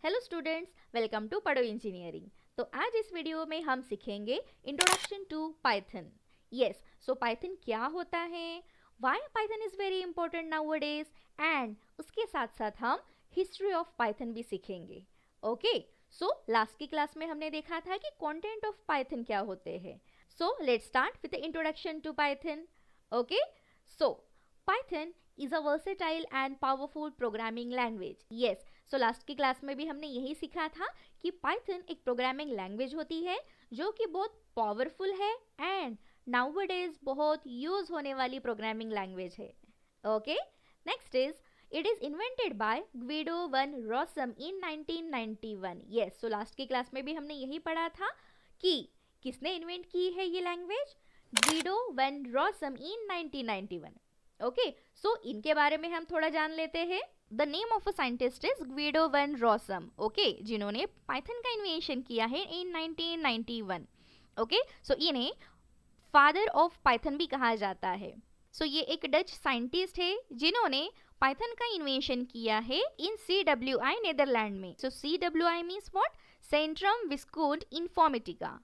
Hello students, welcome to Padho engineering. तो आज इस वीडियो में हम सीखेंगे introduction to Python. Yes, so Python क्या होता है, why Python is very important nowadays, and उसके साथ साथ हम हिस्ट्री ऑफ पाइथन भी सीखेंगे। ओके, सो लास्ट की क्लास में हमने देखा था कि कंटेंट ऑफ पाइथन क्या होते हैं। So let's start with the introduction to Python. Okay, so Python is a versatile and powerful programming language. Yes, so last की क्लास में भी हमने यही सीखा था कि पाइथन एक प्रोग्रामिंग लैंग्वेज होती है जो कि बहुत पावरफुल है एंड नाउअडेज बहुत यूज होने वाली प्रोग्रामिंग लैंग्वेज है। Okay, next is it is invented by Guido van Rossum in 1991। Yes, so last की क्लास में भी हमने यही पढ़ा था कि किसने इन्वेंट की है ये language, Guido van Rossum in 1991। Okay, so इनके बारे में हम थोड़ा जान लेते हैं। The name of a scientist is Guido van Rossum, okay, जिन्होंने पाइथन का इन्वेंशन किया है इन 1991। ओके, सो इन्हें फादर ऑफ पाइथन भी कहा जाता है। सो ये एक डच साइंटिस्ट है जिन्होंने पाइथन का इन्वेंशन किया है इन CWI नेदरलैंड में। So CWI means what, Centrum Wiskunde Informatica.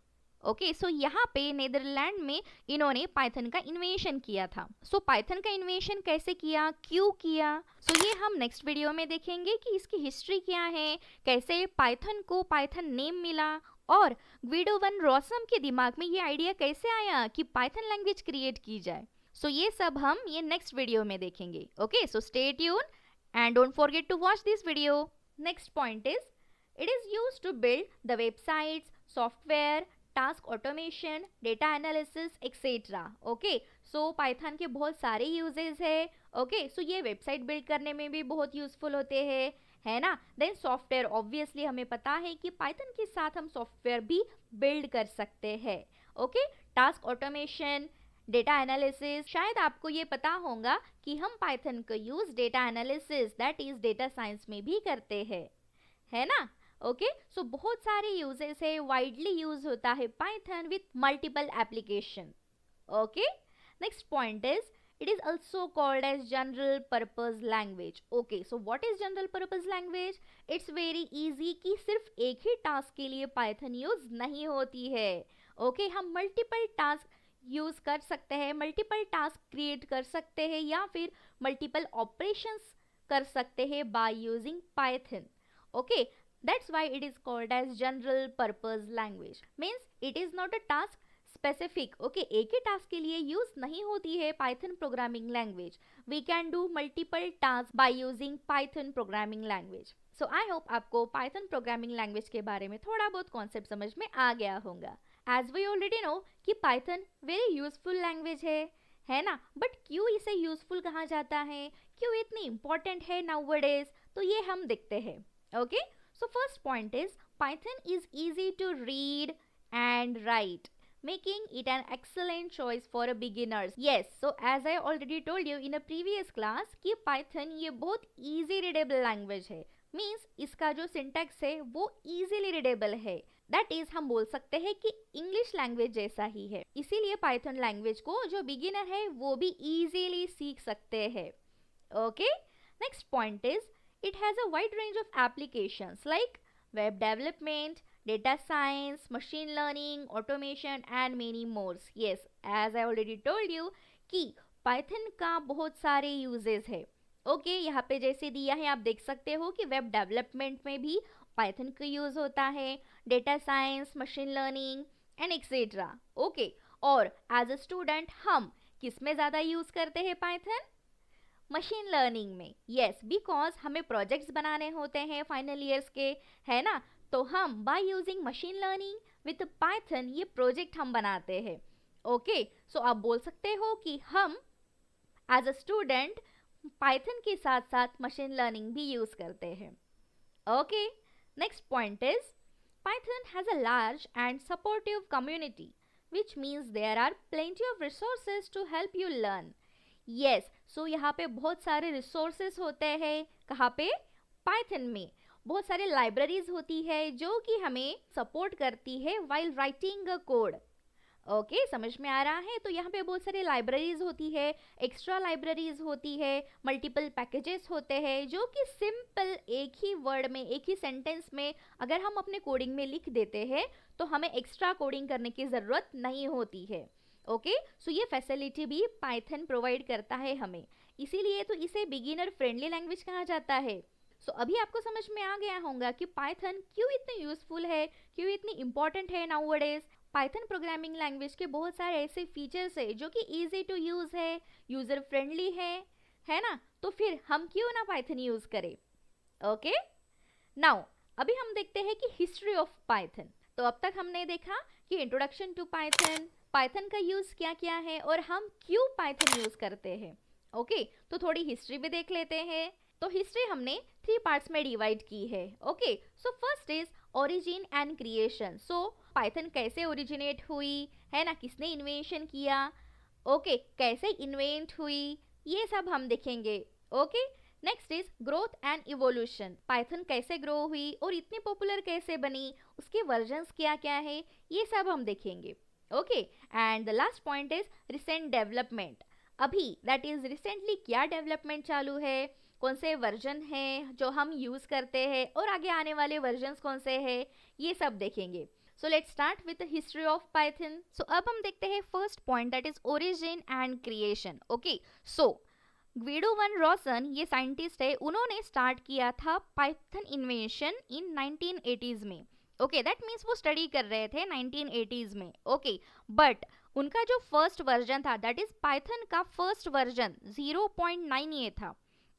Okay, so यहाँ पे नेदरलैंड में इन्होंने पाइथन का इन्वेंशन किया था। सो पाइथन का इन्वेंशन कैसे किया, क्यों किया, सो ये हम नेक्स्ट वीडियो में देखेंगे कि इसकी हिस्ट्री क्या है, कैसे पाइथन को पाइथन नेम मिला, और ग्विडो वन रॉसम के दिमाग में ये आइडिया कैसे आया कि पाइथन लैंग्वेज क्रिएट की जाए। सो ये सब हम ये नेक्स्ट वीडियो में देखेंगे। Okay, so stay tune and don't forget to watch this video. Next point is it is used to build the websites, software, task automation, data analysis etcetera. Okay, so Python के बहुत सारे uses है। Okay, सो ये website build करने में भी बहुत useful होते हैं, है ना। देन सॉफ्टवेयर, ऑब्वियसली हमें पता है कि पाइथन के साथ हम सॉफ्टवेयर भी बिल्ड कर सकते हैं। Okay, task automation, data analysis, शायद आपको ये पता होगा कि हम पाइथन का use data analysis that is data science में भी करते हैं, है ना। ओके, सो बहुत सारे यूजेस है, वाइडली यूज होता है Python with multiple application. Okay, next point is it is also called as general purpose language. Okay, so what is general purpose language? It's very easy कि सिर्फ एक ही टास्क के लिए पाइथन यूज नहीं होती है। ओके, हम मल्टीपल टास्क यूज कर सकते हैं, मल्टीपल टास्क क्रिएट कर सकते हैं, या फिर मल्टीपल ऑपरेशंस कर सकते हैं bye using Python. Okay, that's why it is called as general purpose language. Means it is not a task specific. Okay, एक ही टास्क के लिए यूज नहीं होती है Python programming language. We can do multiple task by using Python programming language. So I hope आपको Python programming language के बारे में थोड़ा बहुत कॉन्सेप्ट समझ में आ गया होगा। एज वी ऑलरेडी नो कि पाइथन वेरी यूजफुल लैंग्वेज है ना। बट क्यों इसे यूजफुल कहा जाता है, क्यों इतनी इंपॉर्टेंट है नाउअडेज, तो ये हम देखते हैं। Okay, so first point is Python is easy to read and write, making it an excellent choice for a beginners. Yes, so as I already told you in a previous class कि Python ये बहुत easy readable language है। Means इसका जो syntax है वो easily readable है। That is हम बोल सकते हैं कि English language जैसा ही है, इसीलिए Python language को जो beginner है वो भी easily सीख सकते हैं। Okay, next point is it has a wide range of applications like web development, data science, machine learning, automation and many more. Yes, as I already told you कि Python का बहुत सारे uses है। Okay, यहाँ पे जैसे दिया है आप देख सकते हो कि वेब डेवलपमेंट में भी Python का यूज होता है, data science, machine learning and etcetera. Okay, और एज अ स्टूडेंट हम किस में ज़्यादा यूज करते हैं Python? मशीन लर्निंग में। यस, बिकॉज हमें प्रोजेक्ट्स बनाने होते हैं फाइनल ईयर्स के, है ना। तो हम by using machine learning with Python ये प्रोजेक्ट हम बनाते हैं। ओके, सो आप बोल सकते हो कि हम एज अ स्टूडेंट पाइथन के साथ साथ मशीन लर्निंग भी यूज करते हैं। Okay, next point is Python has a large and supportive community which means there are plenty of resources to help you learn. Yes, so यहाँ पे बहुत सारे रिसोर्सेस होते हैं, कहाँ पे, पाइथन में। बहुत सारे लाइब्रेरीज होती है जो कि हमें सपोर्ट करती है while writing a code. Okay समझ में आ रहा है। तो यहाँ पे बहुत सारी लाइब्रेरीज होती है, एक्स्ट्रा लाइब्रेरीज होती है, मल्टीपल पैकेजेस होते हैं जो कि सिंपल एक ही वर्ड में, एक ही सेंटेंस में अगर हम अपने कोडिंग में लिख देते हैं तो हमें एक्स्ट्रा कोडिंग करने की ज़रूरत नहीं होती है। ओके सो ये फैसिलिटी भी पाइथन प्रोवाइड करता है हमें, इसीलिए तो इसे बिगिनर फ्रेंडली लैंग्वेज कहा जाता है। सो अभी आपको समझ में आ गया होगा कि पाइथन क्यों इतनी यूजफुल है, क्यों इतनी इंपॉर्टेंट है नाउअडेज। पाइथन प्रोग्रामिंग लैंग्वेज के बहुत सारे ऐसे फीचर्स है जो कि इजी टू यूज है, यूजर फ्रेंडली है ना। तो फिर हम क्यों ना पाइथन यूज करें। ओके नाउ अभी हम देखते हैं कि हिस्ट्री ऑफ पाइथन। तो अब तक हमने देखा कि इंट्रोडक्शन टू पाइथन, पाइथन का यूज क्या क्या है और हम क्यों पाइथन यूज करते हैं। ओके तो थोड़ी हिस्ट्री भी देख लेते हैं। तो हिस्ट्री हमने 3 पार्ट्स में डिवाइड की है। Okay so first is origin and creation. So Python कैसे ओरिजिनेट हुई है ना, किसने इन्वेंशन किया, ओके कैसे इन्वेंट हुई, ये सब हम देखेंगे। Okay next is growth and evolution. Python कैसे ग्रो हुई और इतनी पॉपुलर कैसे बनी, उसके वर्जन्स क्या क्या है, ये सब हम देखेंगे। Okay and the last point is recent development. अभी दैट इज रिसेंटली क्या डेवलपमेंट चालू है, कौन से वर्जन हैं जो हम यूज़ करते हैं और आगे आने वाले वर्जन्स कौन से हैं, ये सब देखेंगे। So let's start with the history of Python. So अब हम देखते हैं first point that is origin and creation. Okay so Guido van Rossum ये साइंटिस्ट है, उन्होंने स्टार्ट किया था पाइथन इन्वेंशन इन 1980s में। ओके दैट मीन्स वो स्टडी कर रहे थे 1980s में। ओके बट उनका जो फर्स्ट वर्जन था दैट इज पाइथन का फर्स्ट वर्जन 0.9 ये था।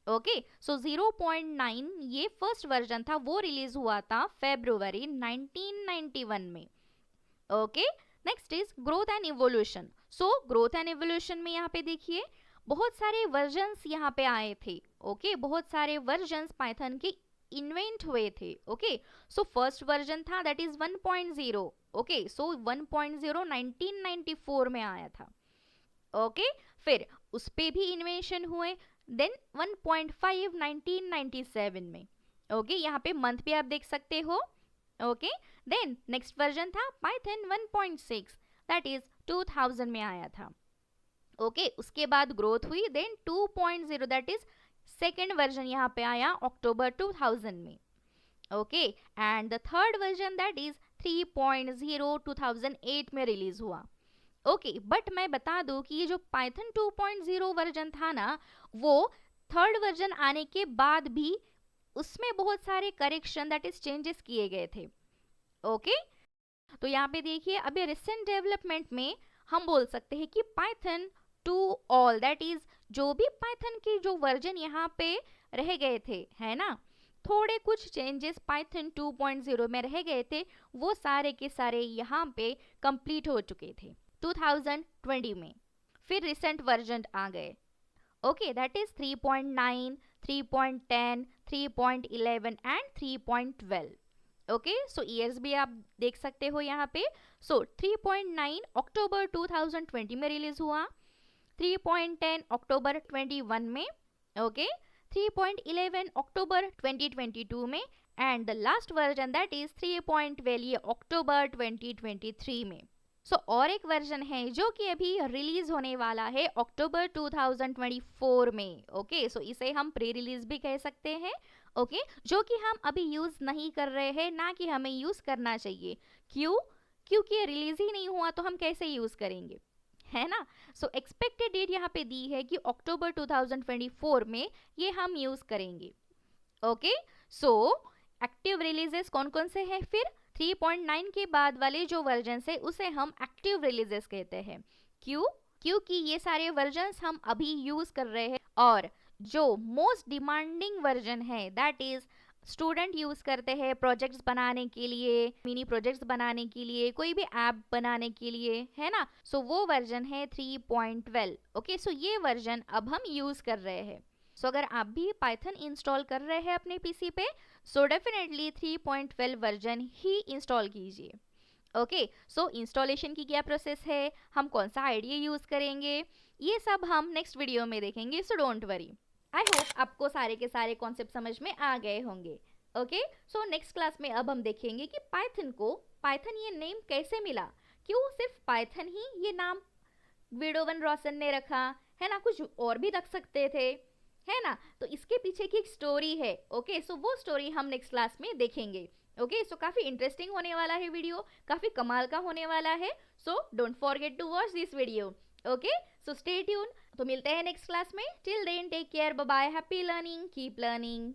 ओके सो 0.9 ये फर्स्ट वर्जन था, वो रिलीज हुआ था फरवरी 1991 में। Okay next is growth and evolution. So growth and evolution में यहाँ पे देखिए बहुत सारे वर्जन्स यहाँ पे आए थे। ओके बहुत सारे वर्जन्स पाइथन के इन्वेंट हुए थे। ओके सो फर्स्ट वर्जन था दैट इज 1.0। ओके सो 1.0 1994 में आया था। ओके फिर उस पे भी इन्वेंशन हुए, देन 1.5 1997 में। ओके यहाँ पे मंथ भी आप देख सकते हो। ओके देन नेक्स्ट वर्जन था पाइथन 1.6 दैट इज 2000 में आया था। ओके उसके बाद ग्रोथ हुई, then 2.0 that is second version यहाँ पे आया अक्टूबर 2000 में। Okay and the third version that is 3.0 2008 में रिलीज हुआ। ओके बट मैं बता दूं कि ये जो पाइथन 2.0 वर्जन था ना, वो थर्ड वर्जन आने के बाद भी उसमें बहुत सारे करेक्शन दैट इज चेंजेस किए गए थे। ओके तो यहाँ पे देखिए अभी रिसेंट डेवलपमेंट में हम बोल सकते हैं कि Python to all that is जो भी पाइथन के जो वर्जन यहाँ पे रह गए थे है ना, थोड़े कुछ चेंजेस पाइथन 2.0 में रह गए थे, वो सारे के सारे यहाँ पे कंप्लीट हो चुके थे 2020 में। फिर रिसेंट वर्जन आ गए। Okay that is 3.9, 3.10, 3.11 and 3.12। Okay so years भी आप देख सकते हो यहाँ पे। सो 3.9 अक्टूबर 2020 में रिलीज हुआ, 3.10 अक्टूबर 21 में, ओके 3.11 अक्टूबर 2022 में and the last version that is 3.12 ये अक्टूबर 2023 में। सो और एक वर्जन है जो कि अभी रिलीज होने वाला है अक्टूबर 2024 में। ओके सो इसे हम प्री रिलीज भी कह सकते हैं। ओके जो कि हम अभी यूज नहीं कर रहे हैं, ना कि हमें यूज करना चाहिए। क्यों? क्योंकि रिलीज ही नहीं हुआ तो हम कैसे यूज करेंगे, है ना। सो एक्सपेक्टेड डेट यहाँ पे दी है कि अक्टूबर 2024 में ये हम यूज करेंगे। ओके सो एक्टिव रिलीजेस कौन कौन से हैं फिर? 3.9 के बाद वाले जो वर्जन है उसे हम एक्टिव रिलीजेस कहते हैं। क्यों? क्योंकि ये सारे वर्जन्स हम अभी यूज कर रहे हैं और जो मोस्ट डिमांडिंग वर्जन है दैट इज स्टूडेंट यूज करते हैं प्रोजेक्ट्स बनाने के लिए, मिनी प्रोजेक्ट्स बनाने के लिए, कोई भी ऐप बनाने के लिए, है ना। सो वो वर्जन है 3.12। ओके सो ये वर्जन अब हम यूज कर रहे हैं। सो अगर आप भी पाइथन इंस्टॉल कर रहे हैं अपने पीसी पे सो डेफिनेटली 3.12 वर्जन ही इंस्टॉल कीजिए। ओके सो इंस्टॉलेशन की क्या प्रोसेस है, हम कौन सा आईडी यूज करेंगे, ये सब हम नेक्स्ट वीडियो में देखेंगे। So don't worry, I hope आपको सारे के सारे कॉन्सेप्ट समझ में आ गए होंगे। ओके सो नेक्स्ट क्लास में अब हम देखेंगे कि पाइथन ये नेम कैसे मिला, क्यों सिर्फ पाइथन ही ये नाम ग्विडो वन रॉसन ने रखा, है ना? कुछ और भी रख सकते थे, है ना? तो इसके पीछे की एक स्टोरी है। ओके, सो वो स्टोरी हम नेक्स्ट क्लास में देखेंगे। ओके, सो काफी इंटरेस्टिंग होने वाला है वीडियो, काफी कमाल का होने वाला है। So don't forget to watch this video. Okay, so stay tune. तो मिलते हैं नेक्स्ट क्लास में। Till then take care, bye bye, happy learning, keep learning.